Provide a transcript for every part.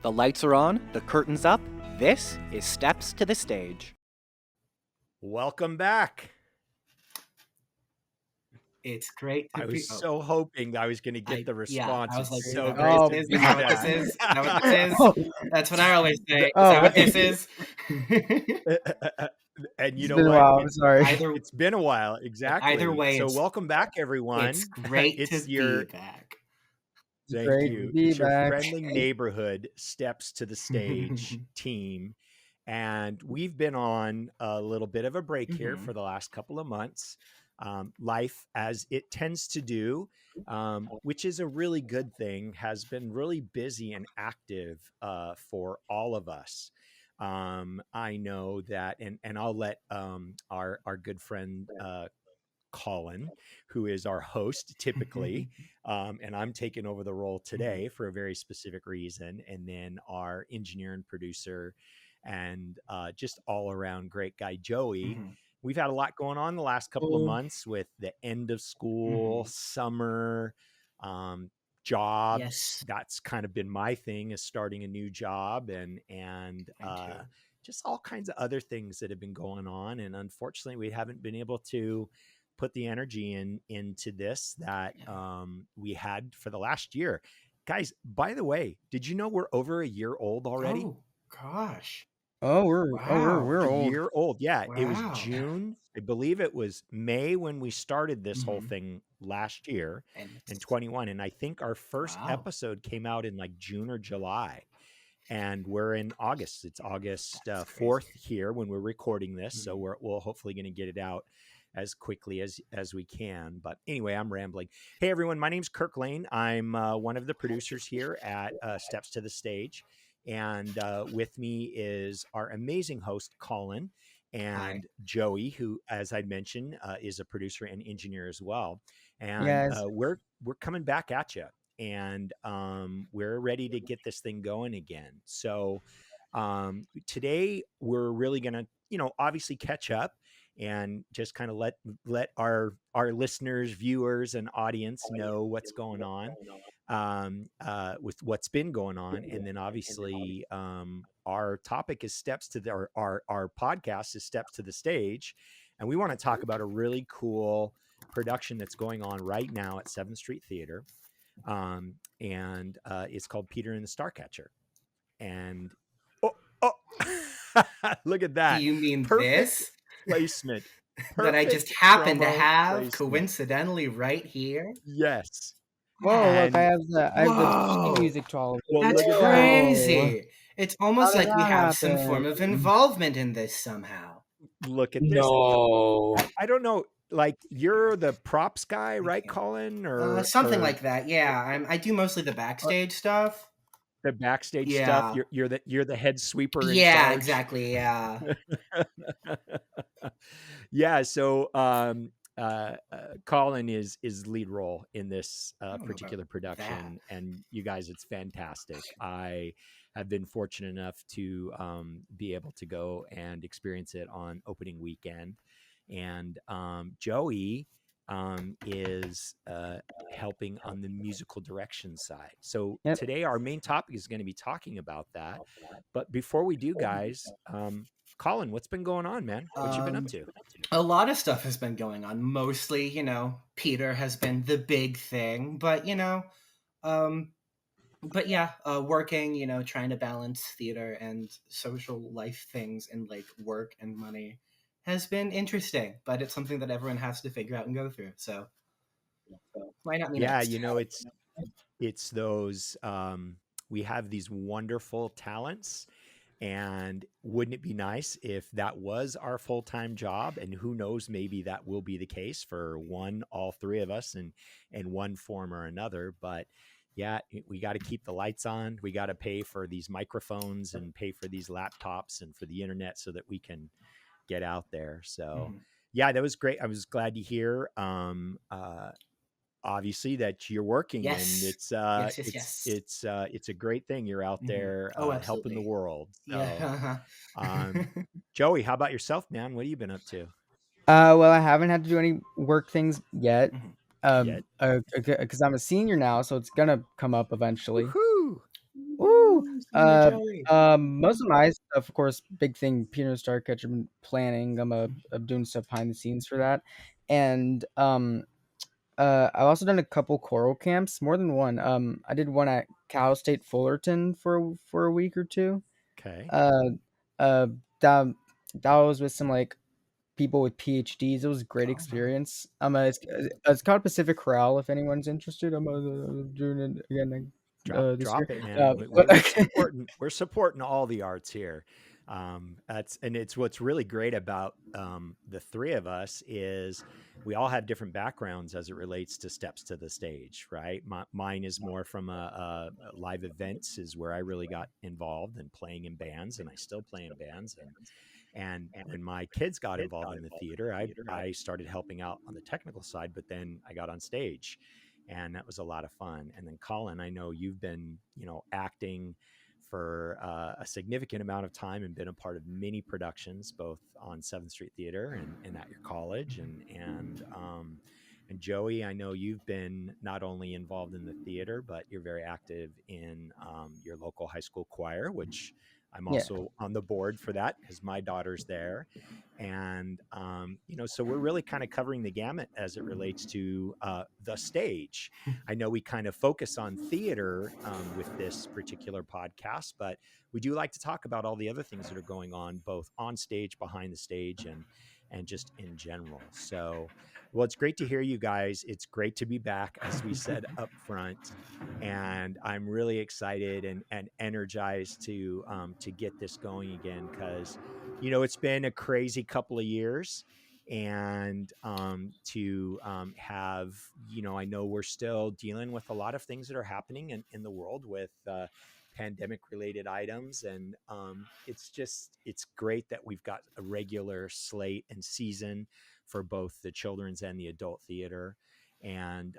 The lights are on, the curtain's up. This is Steps to the Stage. Welcome back. It's great to I be. was so hoping I was going to get the response. Yeah, I was like, It's is so that great what to this is? be Is that what back. this is? Is that what this is? That's what I always say. Is that what this is? And you It's know been a what? while. I'm sorry. It's been a while. Exactly. Either way, so welcome back, everyone. It's great to be back. Thank Great you. to be It's your back. friendly neighborhood Steps to the Stage team. And we've been on a little bit of a break here for the last couple of months. Life, as it tends to do, which is a really good thing, has been really busy and active for all of us. I know that, and I'll let our good friend Colin, who is our host typically, and I'm taking over the role today for a very specific reason, and then our engineer and producer and just all around great guy Joey. We've had a lot going on the last couple of months with the end of school, summer, jobs. Yes. That's kind of been my thing, is starting a new job, and just all kinds of other things that have been going on. And unfortunately, we haven't been able to put the energy into this that we had for the last year. Guys, by the way, did you know we're over a year old already? Oh gosh. We're old. A year old. Yeah. Wow. It was June. I believe it was May when we started this whole thing last year in 21. And I think our first episode came out in like June or July. And we're in August. It's August 4th here when we're recording this. So we'll hopefully going to get it out as quickly as we can. But anyway, I'm rambling. Hey, everyone. My name's Kirk Lane. I'm one of the producers here at Steps to the Stage. And with me is our amazing host, Colin, and Joey, who, as I mentioned, is a producer and engineer as well. And we're coming back at you. And we're ready to get this thing going again. So today we're really going to, obviously catch up and just kind of let our listeners, viewers, and audience know what's going on with what's been going on. And then obviously our topic is our podcast is Steps to the Stage. And we want to talk about a really cool production that's going on right now at 7th Street Theater. And it's called Peter and the Starcatcher. And look at that. Do you mean perfect this placement that I just happen to have coincidentally right here? Yes. Whoa! Look, I have the sheet music to all of it. That's crazy. It's almost like we have some form of involvement in this somehow. Look at this. No, I don't know. Like, you're the props guy, right, Colin? Or something like that. Yeah, I do mostly the backstage stuff. The backstage stuff. You're the head sweeper. Yeah, in charge. Exactly. Yeah. Yeah. So Colin is lead role in this particular production, and you guys, it's fantastic. I have been fortunate enough to be able to go and experience it on opening weekend. And Joey is helping on the musical direction side. So today our main topic is going to be talking about that. But before we do, guys, Colin, what's been going on, man? What you been up to? A lot of stuff has been going on. Mostly, Peter has been the big thing. But, working, trying to balance theater and social life things and like work and money has been interesting, but it's something that everyone has to figure out and go through. So why not me next? It's those, we have these wonderful talents, and wouldn't it be nice if that was our full-time job? And who knows, maybe that will be the case for all three of us in one form or another. But yeah, we got to keep the lights on. We got to pay for these microphones and pay for these laptops and for the internet so that we can get out there. So yeah, that was great. I was glad to hear obviously that you're working. Yes. And it's a great thing. You're out there helping the world. So, Joey, how about yourself, man? What have you been up to? Well, I haven't had to do any work things yet. Because I'm a senior now, so it's gonna come up eventually. Woo-hoo. Woo! Uh, Joey. Most of my stuff, of course, big thing, Peter and Starcatcher, I've been planning. I'm doing stuff behind the scenes for that, and I've also done a couple choral camps, more than one. I did one at Cal State Fullerton for a week or two. Okay. Uh, uh, that that was with some like people with PhDs. It was a great experience. It's called Pacific Chorale. If anyone's interested, I'm doing it again this year. Drop it, man. We're supporting all the arts here. It's what's really great about the three of us is we all have different backgrounds as it relates to steps to the stage, right? Mine is more from a live events is where I really got involved and playing in bands, and I still play in bands. And when my kids got involved in the theater, I started helping out on the technical side, but then I got on stage, and that was a lot of fun. And then Colin, I know you've been, acting for a significant amount of time and been a part of many productions, both on 7th Street Theater and at your college. And Joey, I know you've been not only involved in the theater, but you're very active in your local high school choir, which I'm also on the board for that because my daughter's there. And, so we're really kind of covering the gamut as it relates to the stage. I know we kind of focus on theater with this particular podcast, but we do like to talk about all the other things that are going on, both on stage, behind the stage, and just in general. So, well, it's great to hear you guys. It's great to be back, as we said up front. And I'm really excited and energized to get this going again because, it's been a crazy couple of years. And to have, I know we're still dealing with a lot of things that are happening in the world with pandemic related items. And it's great that we've got a regular slate and season for both the children's and the adult theater. And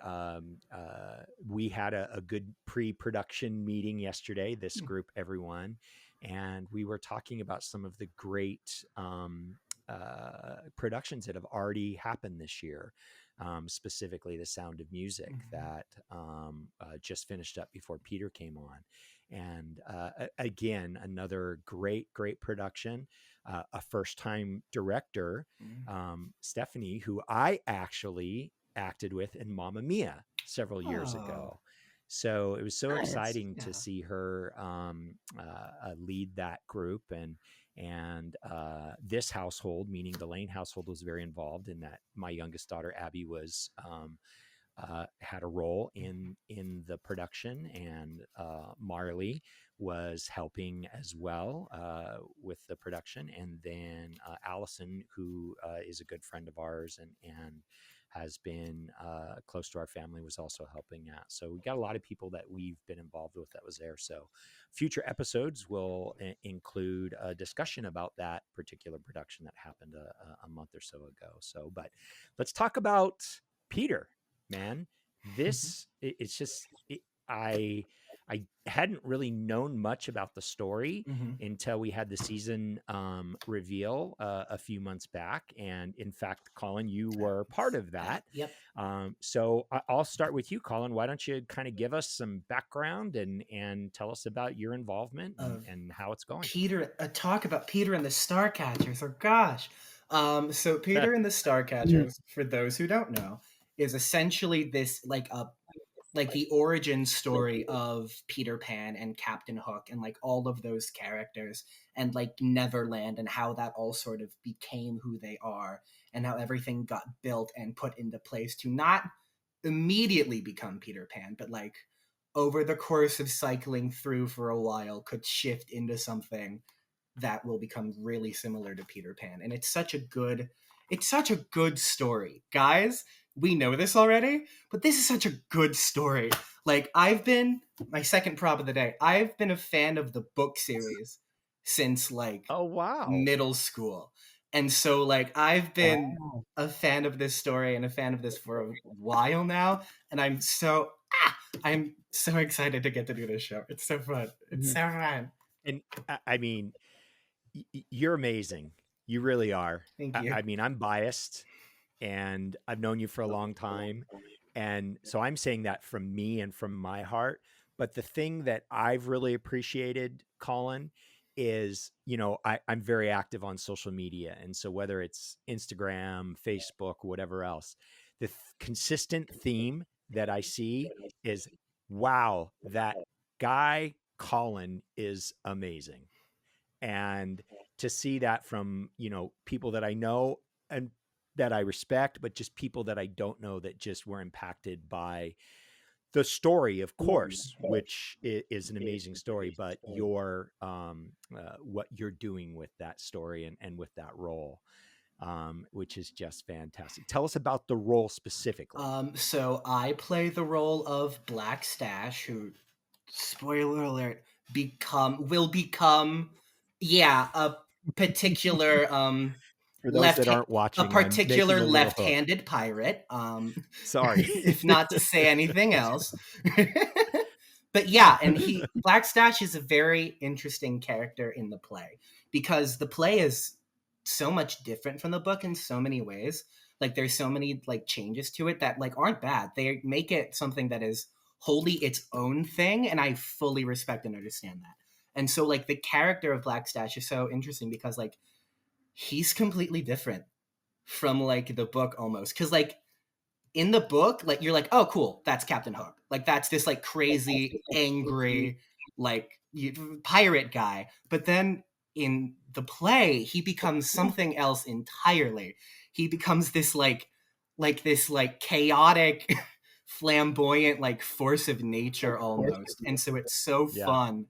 we had a good pre-production meeting yesterday, this group, everyone, and we were talking about some of the great productions that have already happened this year, specifically The Sound of Music that just finished up before Peter came on. And again, another great production, a first-time director, Stephanie, who I actually acted with in Mamma Mia several years ago. So it was so exciting to see her lead that group, and this household, meaning the Lane household, was very involved in that. My youngest daughter Abby was had a role in the production, and Marley was helping as well with the production, and then Allison, who is a good friend of ours and has been close to our family, was also helping out. So we got a lot of people that we've been involved with that was there. So future episodes will include a discussion about that particular production that happened a month or so ago. So, but let's talk about Peter. Man, I hadn't really known much about the story until we had the season reveal a few months back. And in fact, Colin, you were part of that. Yep. So I'll start with you, Colin. Why don't you kind of give us some background and tell us about your involvement and how it's going? Peter, talk about Peter and the Starcatchers. Oh gosh. So Peter and the Starcatchers, for those who don't know, is essentially this like the origin story of Peter Pan and Captain Hook and like all of those characters and like Neverland and how that all sort of became who they are and how everything got built and put into place to not immediately become Peter Pan, but like over the course of cycling through for a while could shift into something that will become really similar to Peter Pan. And it's such a good story. Guys, we know this already, but this is such a good story. Like, my second prop of the day, I've been a fan of the book series since like middle school. And so like I've been a fan of this story and a fan of this for a while now, and I'm so excited to get to do this show. It's so fun. It's so fun. And I mean, you're amazing. You really are. Thank you. I mean, I'm biased, and I've known you for a long time. And so I'm saying that from me and from my heart, But the thing that I've really appreciated, Colin, is, I'm very active on social media. And so whether it's Instagram, Facebook, whatever else, the consistent theme that I see is, wow, that guy Colin is amazing. And to see that from, people that I know and that I respect, but just people that I don't know that just were impacted by the story, of course, which is an amazing story, but what you're doing with that story and with that role, which is just fantastic. Tell us about the role specifically. So I play the role of Black Stash, who, spoiler alert, will become a particular For those that aren't a watching, I'm particular making a little hook. left-handed pirate. Sorry. If not to say anything else. But yeah, and Black Stash is a very interesting character in the play, because the play is so much different from the book in so many ways. Like, there's so many like changes to it that like aren't bad. They make it something that is wholly its own thing, and I fully respect and understand that. And so like the character of Black Stash is so interesting because like he's completely different from like the book almost, because like in the book, like you're like, oh cool, that's Captain Hook, like that's this like crazy angry like pirate guy. But then in the play he becomes something else entirely. He becomes this like this like chaotic flamboyant like force of nature almost. And so it's so fun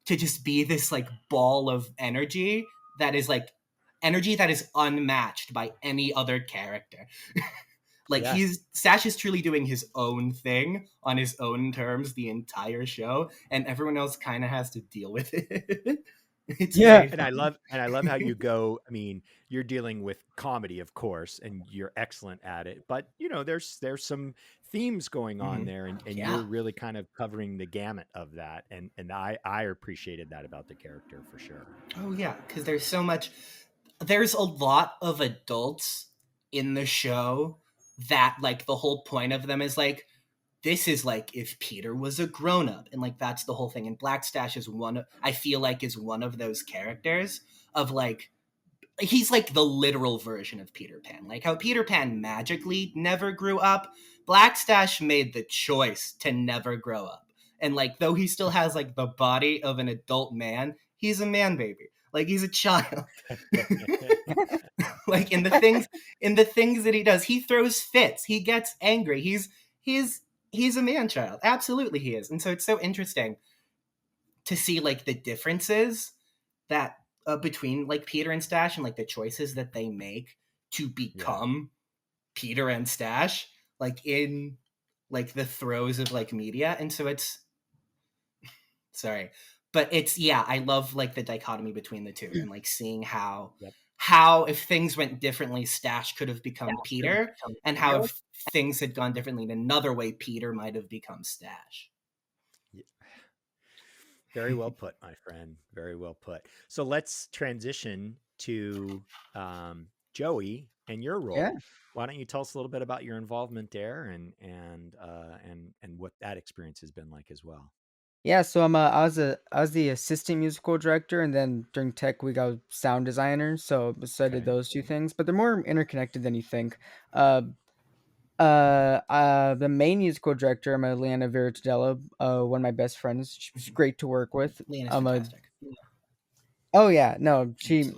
to just be this like ball of energy that is unmatched by any other character. Like Stash is truly doing his own thing on his own terms the entire show, and everyone else kind of has to deal with it. And I love how you go. I mean, you're dealing with comedy, of course, and you're excellent at it. But there's some themes going on there, and you're really kind of covering the gamut of that. And I appreciated that about the character for sure. Oh yeah, because there's a lot of adults in the show that like the whole point of them is like, this is like if Peter was a grown-up, and like that's the whole thing. And Black Stash is one of those characters of like, he's like the literal version of Peter Pan. Like how Peter Pan magically never grew up, Black Stash made the choice to never grow up. And like though he still has like the body of an adult man, he's a man baby. Like he's a child. Like in the things that he does, he throws fits, he gets angry, he's a man child. Absolutely he is. And so it's so interesting to see like the differences that between like Peter and Stash, and like the choices that they make to become Peter and Stash, like in like the throes of like media. And so it's I love like the dichotomy between the two, and like seeing how if things went differently, Stash could have become Peter, and how if things had gone differently in another way, Peter might have become Stash. Very well put, my friend. Very well put. So let's transition to Joey and your role. Why don't you tell us a little bit about your involvement there and what that experience has been like as well? Yeah, so I was the assistant musical director, and then during tech we got sound designer. So I did those two things, but they're more interconnected than you think. The main musical director, I'm Leanna Veritadella, one of my best friends. She's great to work with. Leanna's fantastic. Oh yeah, no, she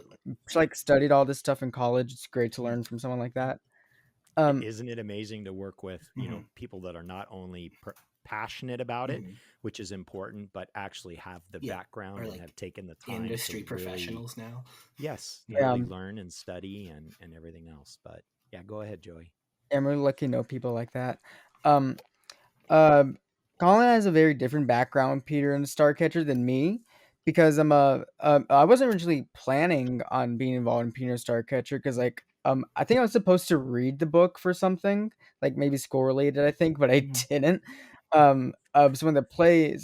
like studied all this stuff in college. It's great to learn from someone like that. Isn't it amazing to work with people that are not only passionate about it, which is important, but actually have the background and have taken the time. Industry professionals now. Yes, really learn and study and everything else. But yeah, go ahead, Joey. I'm really lucky to know people like that. Colin has a very different background, Peter, and Starcatcher than me, because I wasn't originally planning on being involved in Peter and Starcatcher, because like I think I was supposed to read the book for something, like maybe school related, I think, but I didn't. So when the play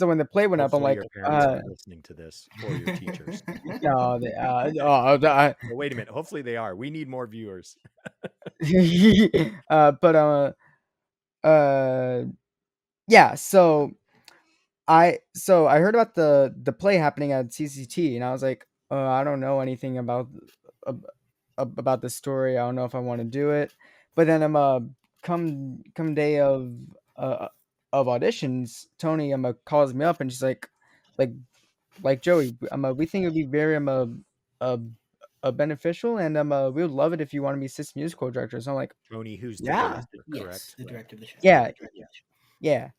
went up, I'm like, your parents are listening to this, or your teachers. No, wait a minute. Hopefully they are. We need more viewers. Yeah, so I heard about the play happening at CCT, and I was like, I don't know anything ab- about the story. I don't know if I want to do it. But then come day uh of auditions, Tony calls me up and she's like Joey, we think it would be very uh, beneficial, and we would love it if you want to be assistant musical director. So I'm like, Tony, who's the yeah, director, Yes, correct? the director of the show. yeah,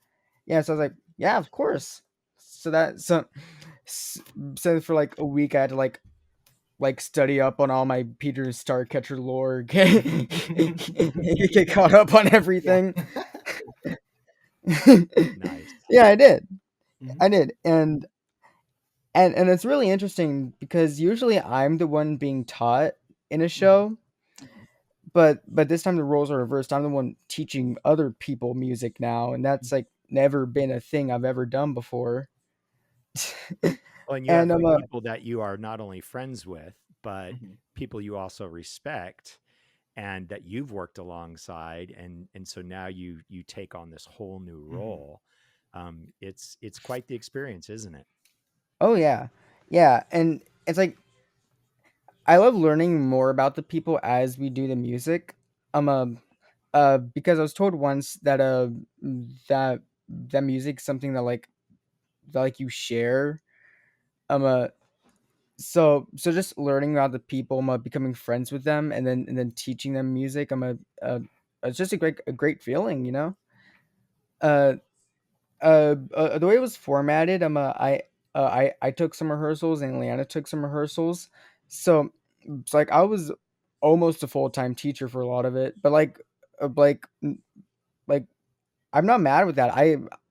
yeah. So I was like, yeah, of course. So for like a week, I had to like study up on all my Peter Starcatcher lore, get caught up on everything. Nice. Yeah, I did. Mhm. I did, and it's really interesting because usually I'm the one being taught in a show, but this time the roles are reversed. I'm the one teaching other people music now, and that's like never been a thing I've ever done before. Well, and you And have people that you are not only friends with, but Mhm. people you also respect and that you've worked alongside, and so now you take on this whole new role. It's quite the experience, isn't it? oh yeah, yeah, and it's like I love learning more about the people as we do the music. Because I was told once that that that music's something that like you share. Um, uh, so just learning about the people, becoming friends with them, and then teaching them music. It's just a great feeling, you know. Uh, the way it was formatted, I took some rehearsals and Leanna took some rehearsals, so it's like I was almost a full time teacher for a lot of it, but like I'm not mad with that.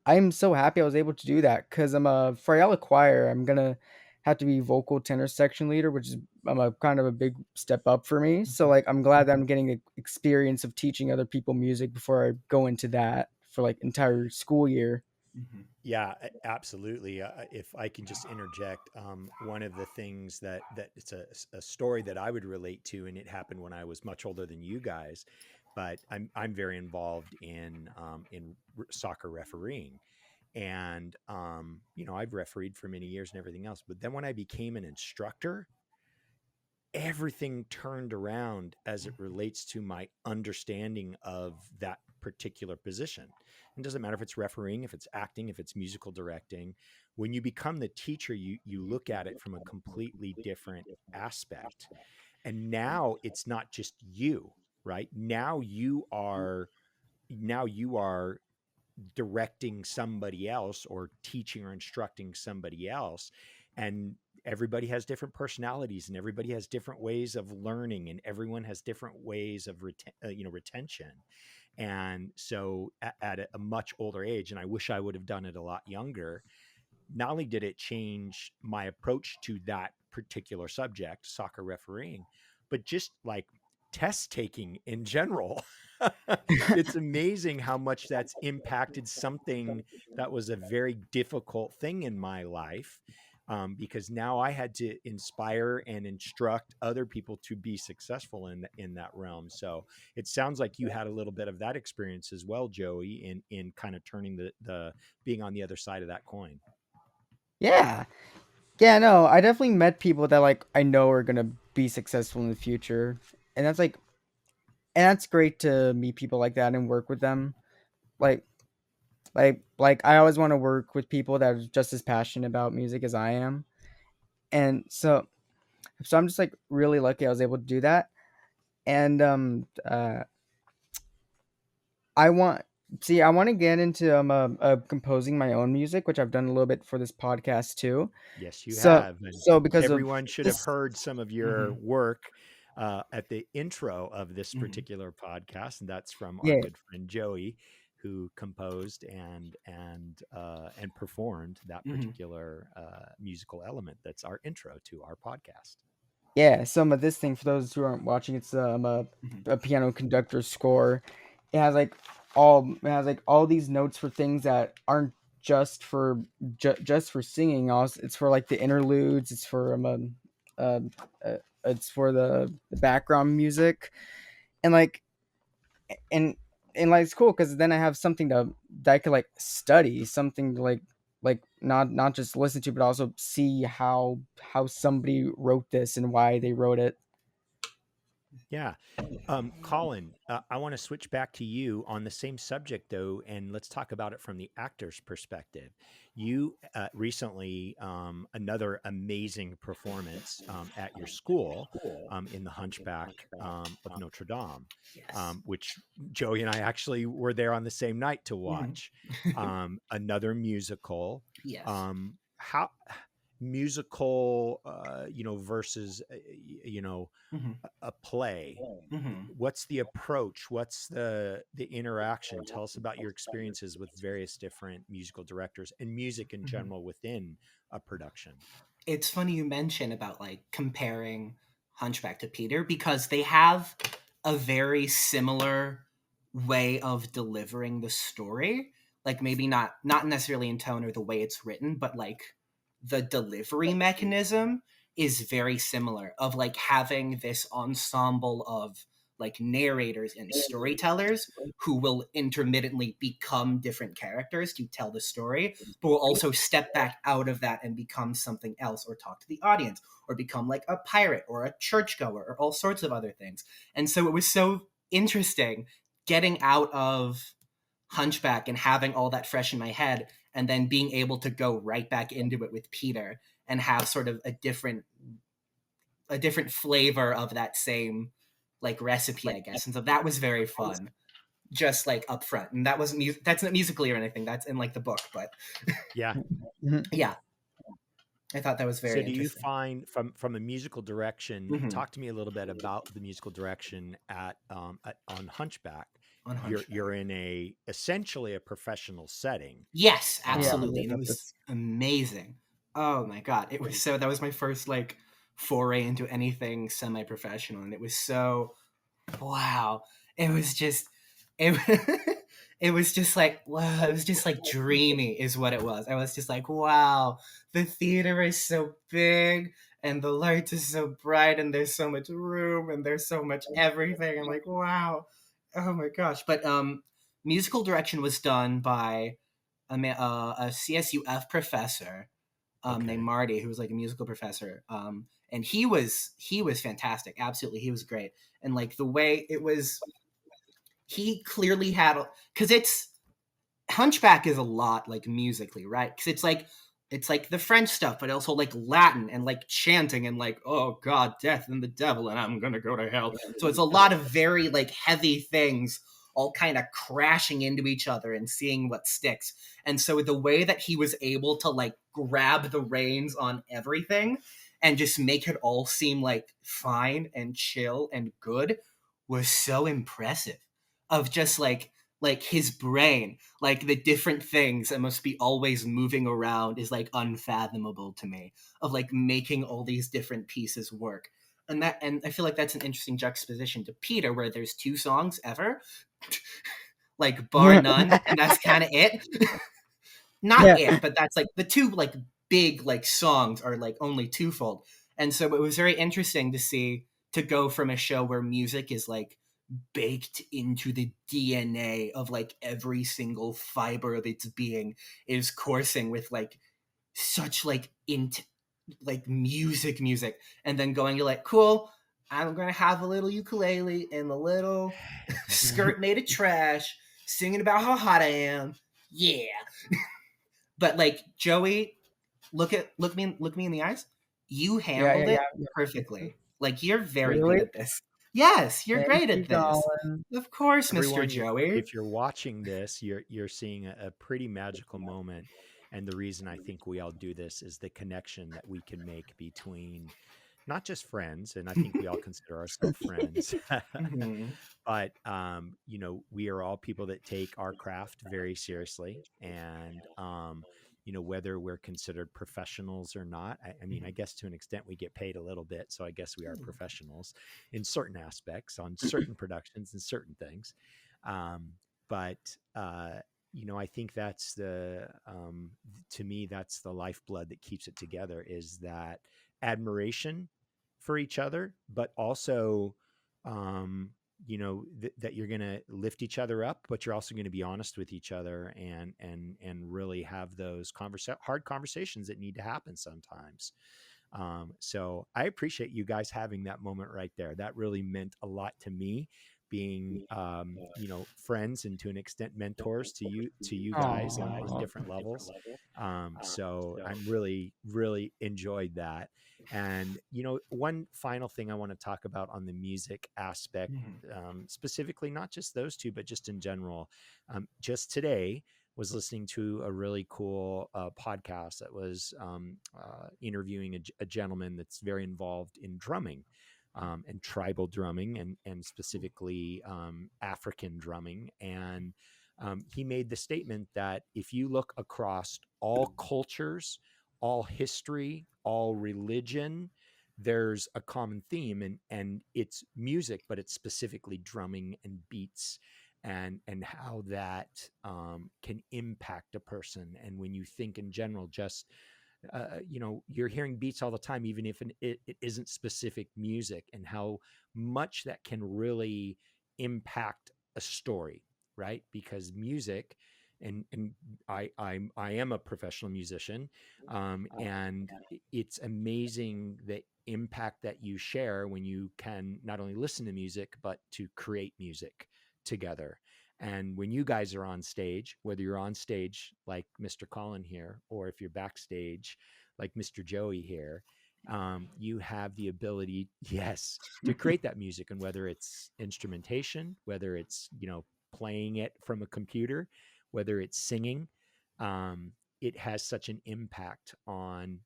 I'm so happy I was able to do that because I'm a for Ayala choir. I'm gonna have to be vocal tenor section leader, which is a kind of a big step up for me. So like I'm glad that I'm getting the experience of teaching other people music before I go into that for like entire school year. Yeah, absolutely. If I can just interject, one of the things that it's a story that I would relate to, and it happened when I was much older than you guys, but I'm very involved in soccer refereeing, and I've refereed for many years and everything else. But then when I became an instructor, everything turned around as it relates to my understanding of that particular position. It doesn't matter if it's refereeing, if it's acting, if it's musical directing. When you become the teacher, you look at it from a completely different aspect. And now it's not just you, right? Now you are directing somebody else or teaching or instructing somebody else, and everybody has different personalities and everybody has different ways of learning, and everyone has different ways of retention. And so at a much older age, and I wish I would have done it a lot younger, not only did it change my approach to that particular subject, soccer refereeing, but just like test taking in general. It's amazing how much that's impacted something that was a very difficult thing in my life. Because now I had to inspire and instruct other people to be successful in that realm. So it sounds like you had a little bit of that experience as well, Joey, in kind of turning the being on the other side of that coin. Yeah, yeah. No, I definitely met people that like I know are gonna be successful in the future, and that's great to meet people like that and work with them. Like I always want to work with people that are just as passionate about music as I am. And so I'm just like really lucky I was able to do that. And I want I want to get into composing my own music, which I've done a little bit for this podcast too. Yes, you So have. And because of everyone should have this, heard some of your work at the intro of this Mhm. particular podcast, and that's from our yeah, good friend Joey, who composed and performed that Mhm. particular musical element. That's our intro to our podcast. yeah, some of this thing for those who aren't watching, it's Mhm. a piano conductor score. It has like all these notes for things that aren't just for just for singing. Also, it's for like the interludes. Um, it's for the background music, and and and like it's cool because then I have something that I could like study something to like not just listen to, but also see how somebody wrote this and why they wrote it. Yeah. Colin, I want to switch back to you on the same subject, though, and let's talk about it from the actor's perspective. You recently, another amazing performance at your school in The Hunchback of Notre Dame, Yes. which Joey and I actually were there on the same night to watch. Another musical. Yes. How musical, versus, a play. What's the approach? What's the interaction? Tell us about your experiences with various different musical directors and music in general within a production. It's funny you mention about like comparing Hunchback to Peter, because they have a very similar way of delivering the story. Like maybe not necessarily in tone or the way it's written, but like the delivery mechanism is very similar, of like having this ensemble of like narrators and storytellers who will intermittently become different characters to tell the story, but will also step back out of that and become something else, or talk to the audience, or become like a pirate or a churchgoer, or all sorts of other things. And so it was so interesting getting out of Hunchback and having all that fresh in my head, and then being able to go right back into it with Peter and have sort of a different flavor of that same like recipe, I guess. And so that was very fun, just like up front. And that wasn't that's not musically or anything, that's in like the book, but Yeah. yeah, I thought that was very So do you interesting. find from a musical direction, talk to me a little bit about the musical direction on Hunchback. On Hunchback. You're in essentially a professional setting. Yes, absolutely. Yeah. And it was amazing. Oh my god. It was so, that was my first like foray into anything semi-professional, and it was so, wow. It was just it, it was just like, wow, it was just like dreamy is what it was. I was just like, wow, the theater is so big and the lights is so bright and there's so much room and there's so much everything. I'm like, wow. Oh my gosh. But musical direction was done by a CSUF professor named Marty, who was like a musical professor. And he was fantastic. Absolutely. He was great. And like the way it was, he clearly had, because it's, Hunchback is a lot like musically, right? Because it's like the French stuff, but also like Latin and like chanting and like, oh God, death and the devil, and I'm gonna go to hell. So it's a lot of very like heavy things all kind of crashing into each other and seeing what sticks. And so the way that he was able to like grab the reins on everything and just make it all seem like fine and chill and good was so impressive. Of just like his brain, like the different things that must be always moving around is like unfathomable to me, of like making all these different pieces work. And I feel like that's an interesting juxtaposition to Peter, where there's 2 songs ever, like bar none, and that's kind of it. Not it, but that's like the 2 like big like songs are like only twofold. And so it was very interesting to see, to go from a show where music is like baked into the DNA of like every single fiber of its being, is coursing with like such like like music, and then going, you're like, cool, I'm gonna have a little ukulele and a little skirt made of trash singing about how hot I am, yeah. But like, Joey, look me in the eyes, you handled it perfectly. Like, you're very good at this. Yes, you're great at this. Colin. Of course, Everyone, Mr. Joey. If you're watching this, you're seeing a pretty magical moment. And the reason I think we all do this is the connection that we can make between not just friends, and I think we all consider ourselves friends, but we are all people that take our craft very seriously, and whether we're considered professionals or not. I mean, I guess to an extent we get paid a little bit, so I guess we are professionals in certain aspects on certain productions and certain things. But I think that's to me, that's the lifeblood that keeps it together, is that admiration for each other, but also that you're going to lift each other up, but you're also going to be honest with each other and really have those hard conversations that need to happen sometimes. So I appreciate you guys having that moment right there. That really meant a lot to me, being friends and to an extent mentors to you guys on different levels. So I'm really enjoyed that. And one final thing I want to talk about on the music aspect, specifically not just those two, but just in general. Just today was listening to a really cool podcast that was interviewing a gentleman that's very involved in drumming, and tribal drumming, and specifically African drumming. And he made the statement that if you look across all cultures, all history, all religion, there's a common theme, and it's music, but it's specifically drumming and beats, and how that can impact a person. And when you think in general, just you're hearing beats all the time, even if it isn't specific music, and how much that can really impact a story, right? Because music, and I am a professional musician, and it's amazing the impact that you share when you can not only listen to music, but to create music together. And when you guys are on stage, whether you're on stage like Mr. Colin here, or if you're backstage like Mr. Joey here, you have the ability, yes, to create that music. And whether it's instrumentation, whether it's, playing it from a computer, whether it's singing, it has such an impact on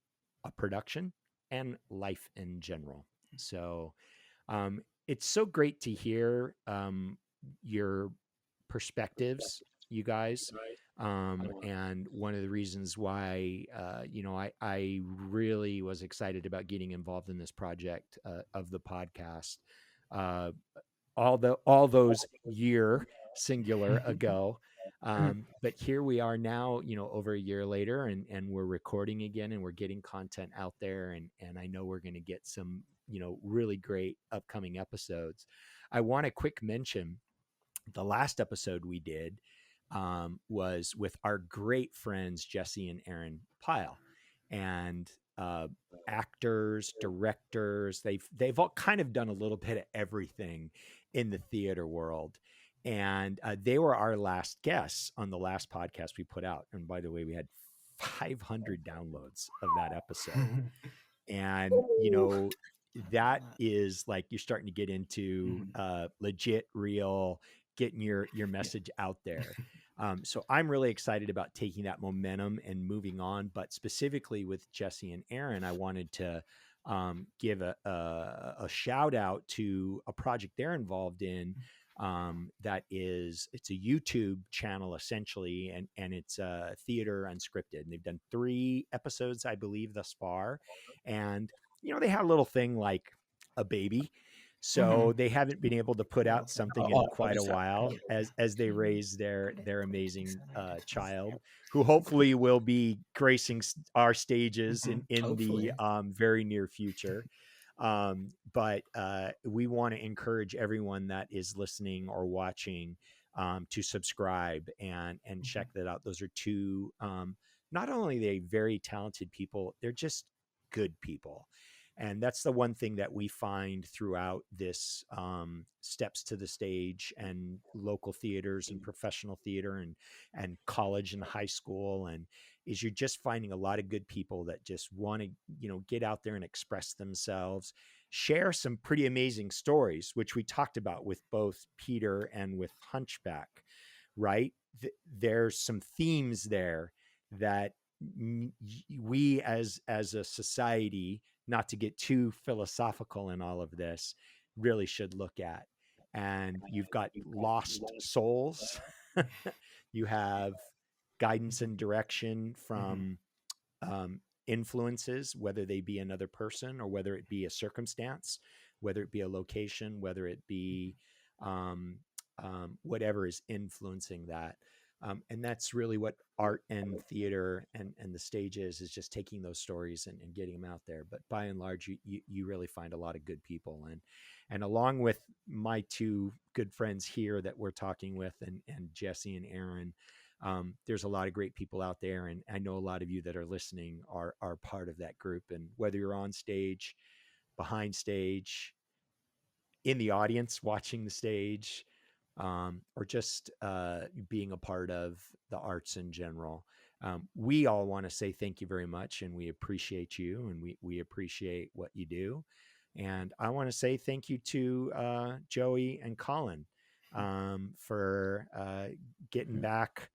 a production and life in general. So it's so great to hear your perspectives, you guys. And one of the reasons why, I really was excited about getting involved in this project of the podcast, all those year singular ago. But here we are now, over a year later, and we're recording again, and we're getting content out there. And I know we're going to get some, really great upcoming episodes. I want to quick mention the last episode we did was with our great friends, Jesse and Aaron Pyle, and actors, directors. They've all kind of done a little bit of everything in the theater world. And they were our last guests on the last podcast we put out. And by the way, we had 500 downloads of that episode. And, that is like, you're starting to get into legit, real, getting your message out there. So I'm really excited about taking that momentum and moving on. But specifically with Jesse and Aaron, I wanted to give a shout out to a project they're involved in. It's a YouTube channel essentially, and it's Theater Unscripted. And they've done 3 episodes, I believe, thus far. And they had a little thing like a baby. So they haven't been able to put out something in quite a while as they raise their amazing child, who hopefully will be gracing our stages in the very near future. But we want to encourage everyone that is listening or watching to subscribe and check that out. Those are 2, not only are they very talented people, they're just good people. And that's the one thing that we find throughout this steps to the stage and local theaters and professional theater and college and high school, and is you're just finding a lot of good people that just want to, get out there and express themselves, share some pretty amazing stories, which we talked about with both Peter and with Hunchback, right? There's some themes there that we as a society, not to get too philosophical in all of this, really should look at. And you've got lost souls. You have guidance and direction from influences, whether they be another person or whether it be a circumstance, whether it be a location, whether it be whatever is influencing that. And that's really what art and theater and the stage is just taking those stories and getting them out there. But by and large, you really find a lot of good people. And along with my two good friends here that we're talking with, and Jesse and Aaron, there's a lot of great people out there. And I know a lot of you that are listening are part of that group. And whether you're on stage, behind stage, in the audience watching the stage, or just being a part of the arts in general, we all want to say thank you very much, and we appreciate you, and we appreciate what you do. And I want to say thank you to Joey and Colin for getting back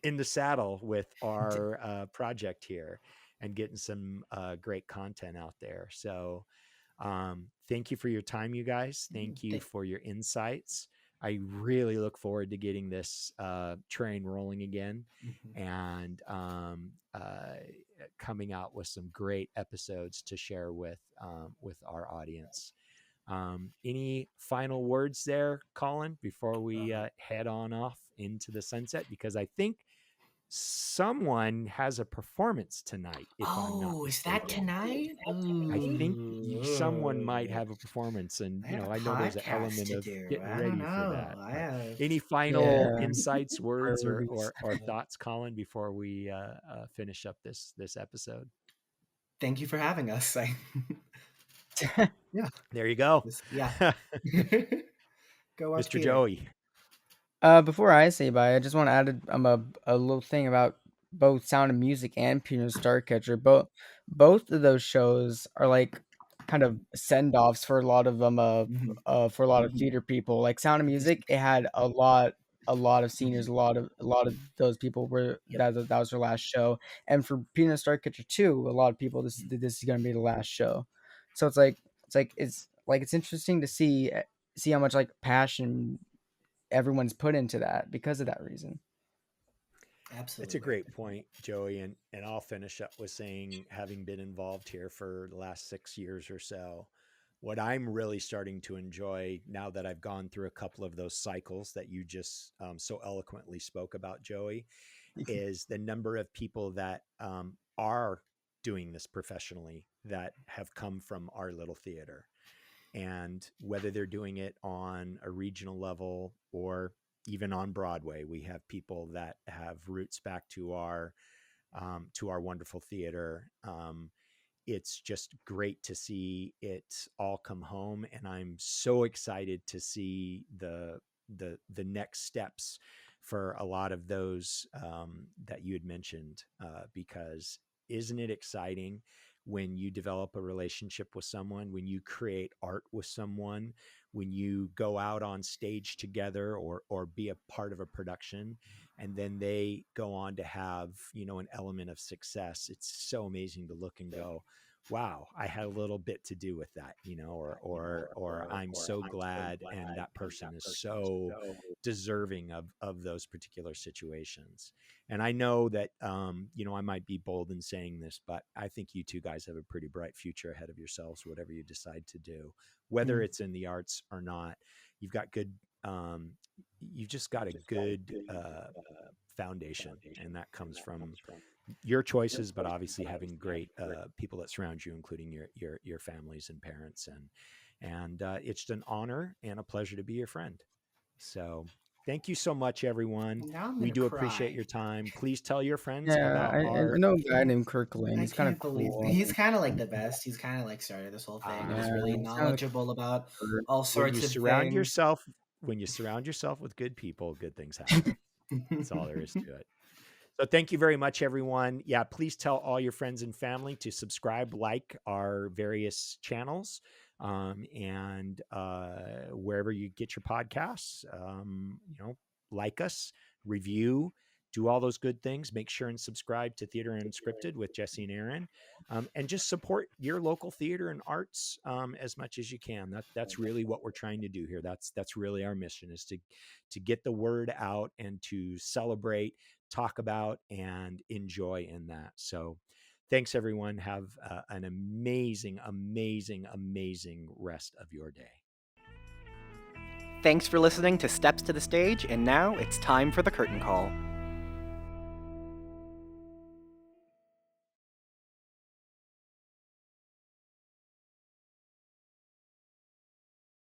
in the saddle with our project here and getting some great content out there. So thank you for your time, you guys. Thank you for your insights. I really look forward to getting this train rolling again, and coming out with some great episodes to share with our audience. Any final words there, Colin, before we head on off into the sunset? Because I think someone has a performance tonight, if I'm not mistaken. Is that tonight? I think someone might have a performance, and I know there's an element of getting ready for that. Any final insights, words, or thoughts, Colin, before we finish up this episode? Thank you for having us. Yeah. There you go. Yeah. Go watch Mr. Peter. Joey. Before I say bye, I just want to add a little thing about both Sound of Music and Pinedo Starcatcher. Both of those shows are like kind of send-offs for a lot of them for a lot of theater people. Like Sound of Music, it had a lot of seniors, a lot of those people were that was their last show. And for Pinedo Starcatcher too, a lot of people this is going to be the last show. So it's interesting to see how much like passion everyone's put into that because of that reason. Absolutely. It's a great point, Joey. And I'll finish up with saying, having been involved here for the last 6 years or so, what I'm really starting to enjoy now that I've gone through a couple of those cycles that you just so eloquently spoke about, Joey, is the number of people that are doing this professionally that have come from our little theater. And whether they're doing it on a regional level or even on Broadway, we have people that have roots back to our wonderful theater. It's just great to see it all come home, and I'm so excited to see the next steps for a lot of those that you had mentioned, because isn't it exciting when you develop a relationship with someone, when you create art with someone, when you go out on stage together or be a part of a production, and then they go on to have, an element of success. It's so amazing to look and go, wow, I had a little bit to do with that, or I'm so glad, and that person is so deserving of those particular situations. And I know that, I might be bold in saying this, but I think you two guys have a pretty bright future ahead of yourselves, whatever you decide to do, whether it's in the arts or not. You've got good, you've just got a good foundation, and that comes from your choices, but obviously having great people that surround you, including your families and parents, and it's an honor and a pleasure to be your friend. So thank you so much, everyone. We do appreciate your time. Please tell your friends about I know a guy named Kirk Lane. He's kind of cool. He's kind of like the best. He's kind of like started this whole thing. He's really knowledgeable about all sorts of things. When you surround yourself with good people, good things happen. That's all there is to it. So thank you very much, everyone. Yeah, please tell all your friends and family to subscribe, like our various channels, and wherever you get your podcasts, like us, review, do all those good things. Make sure and subscribe to Theater Unscripted with Jesse and Aaron, and just support your local theater and arts as much as you can. That's really what we're trying to do here. That's really our mission, is to get the word out and to celebrate, talk about, and enjoy in that. So thanks, everyone. Have an amazing, amazing, amazing rest of your day. Thanks for listening to Steps to the Stage, and now it's time for the curtain call.